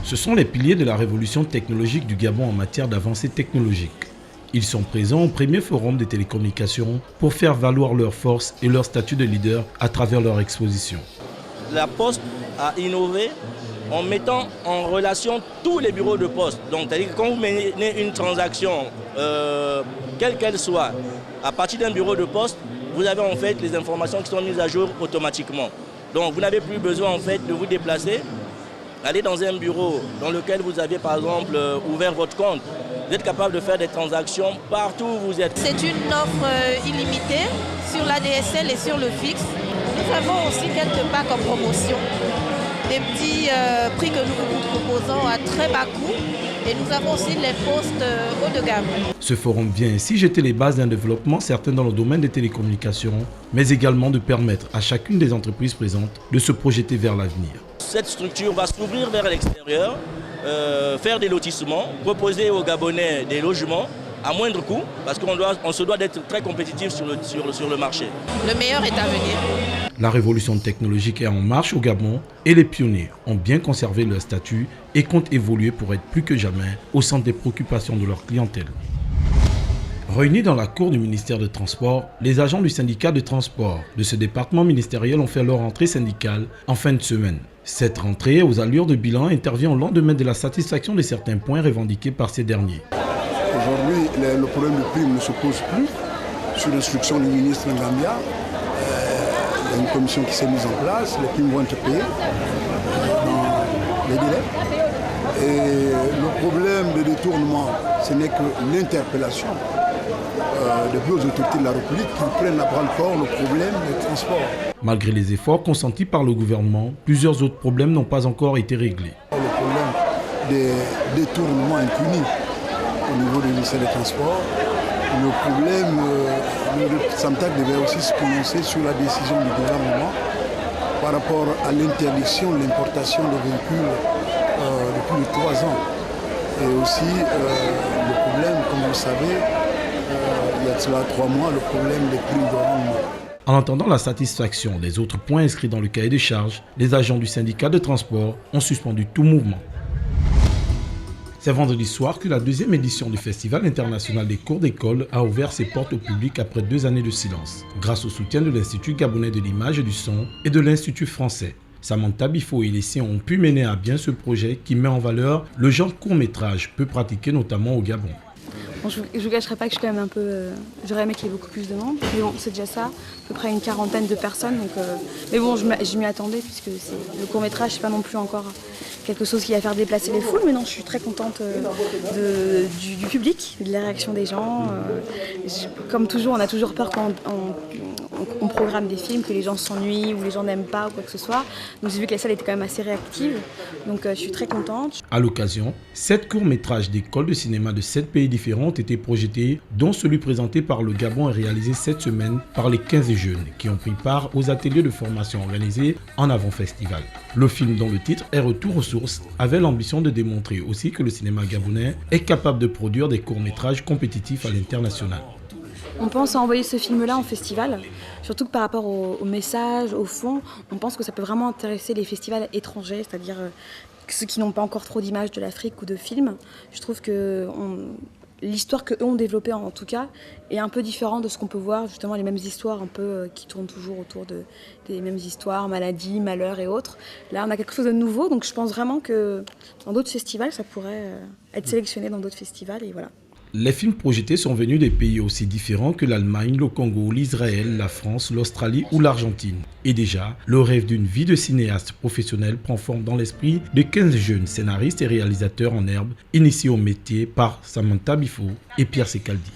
Ce sont les piliers de la révolution technologique du Gabon en matière d'avancées technologiques. Ils sont présents au premier forum des télécommunications pour faire valoir leurs forces et leur statut de leader à travers leur exposition. La Poste a innové en mettant en relation tous les bureaux de poste. Donc, c'est-à-dire que quand vous menez une transaction, quelle qu'elle soit, à partir d'un bureau de poste, vous avez en fait les informations qui sont mises à jour automatiquement. Donc, vous n'avez plus besoin en fait de vous déplacer, aller dans un bureau dans lequel vous avez par exemple ouvert votre compte. Vous êtes capable de faire des transactions partout où vous êtes. C'est une offre illimitée sur l'ADSL et sur le fixe. Nous avons aussi quelques packs en promotion, des petits prix que nous vous proposons à très bas coût. Et nous avons aussi les postes haut de gamme. Ce forum vient ainsi jeter les bases d'un développement certain dans le domaine des télécommunications, mais également de permettre à chacune des entreprises présentes de se projeter vers l'avenir. Cette structure va s'ouvrir vers l'extérieur, faire des lotissements, proposer aux Gabonais des logements à moindre coût, parce qu'on se doit d'être très compétitif sur le marché. Le meilleur est à venir. La révolution technologique est en marche au Gabon et les pionniers ont bien conservé leur statut et comptent évoluer pour être plus que jamais au centre des préoccupations de leur clientèle. Réunis dans la cour du ministère des Transports, les agents du syndicat de transport de ce département ministériel ont fait leur rentrée syndicale en fin de semaine. Cette rentrée, aux allures de bilan, intervient au lendemain de la satisfaction de certains points revendiqués par ces derniers. Aujourd'hui, le problème de prime ne se pose plus. Sur l'instruction du ministre Ngambia, il y a une commission qui s'est mise en place, les primes vont être payées dans les délais. Et le problème de détournement, ce n'est que l'interpellation de plus aux autorités de la République qui prennent à bras-le-corps le problème des transports. Malgré les efforts consentis par le gouvernement, plusieurs autres problèmes n'ont pas encore été réglés. Le problème des détournements impunis au niveau du ministère des Transports, le problème, le SAMTAC devait aussi se prononcer sur la décision du gouvernement par rapport à l'interdiction de l'importation de véhicules depuis 3 ans. Et aussi le problème, comme vous le savez, il y a cela 3 mois, le problème des prix de rendement. En attendant la satisfaction des autres points inscrits dans le cahier de charges, les agents du syndicat de transport ont suspendu tout mouvement. C'est vendredi soir que la 2e édition du Festival international des cours d'école a ouvert ses portes au public après 2 années de silence, grâce au soutien de l'Institut gabonais de l'image et du son et de l'Institut français. Samantha Bifo et les siens ont pu mener à bien ce projet qui met en valeur le genre court-métrage peu pratiqué notamment au Gabon. Bon, je ne vous cacherai pas que je suis quand même un peu... J'aurais aimé qu'il y ait beaucoup plus de monde, mais bon, c'est déjà ça, à peu près une 40aine de personnes. Donc, mais bon, je m'y attendais puisque le court-métrage, c'est pas non plus encore quelque chose qui va faire déplacer les foules, mais non, je suis très contente du public, de la réaction des gens. Comme toujours, on a toujours peur quand on programme des films, que les gens s'ennuient ou les gens n'aiment pas ou quoi que ce soit. Donc j'ai vu que la salle était quand même assez réactive, donc je suis très contente. À l'occasion, 7 courts-métrages d'écoles de cinéma de 7 pays différents ont été projetés, dont celui présenté par le Gabon et réalisé cette semaine par les 15 jeunes qui ont pris part aux ateliers de formation organisés en avant-festival. Le film, dont le titre est Retour aux sources, avait l'ambition de démontrer aussi que le cinéma gabonais est capable de produire des courts-métrages compétitifs à l'international. On pense à envoyer ce film-là en festival, surtout que par rapport au message, au fond, on pense que ça peut vraiment intéresser les festivals étrangers, c'est-à-dire ceux qui n'ont pas encore trop d'images de l'Afrique ou de films. Je trouve que l'histoire qu'eux ont développée en tout cas est un peu différente de ce qu'on peut voir, justement les mêmes histoires un peu qui tournent toujours autour des mêmes histoires, maladies, malheurs et autres. Là on a quelque chose de nouveau, donc je pense vraiment que dans d'autres festivals ça pourrait être sélectionné dans d'autres festivals et voilà. Les films projetés sont venus des pays aussi différents que l'Allemagne, le Congo, l'Israël, la France, l'Australie ou l'Argentine. Et déjà, le rêve d'une vie de cinéaste professionnel prend forme dans l'esprit de 15 jeunes scénaristes et réalisateurs en herbe initiés au métier par Samantha Bifo et Pierre Sekaldi.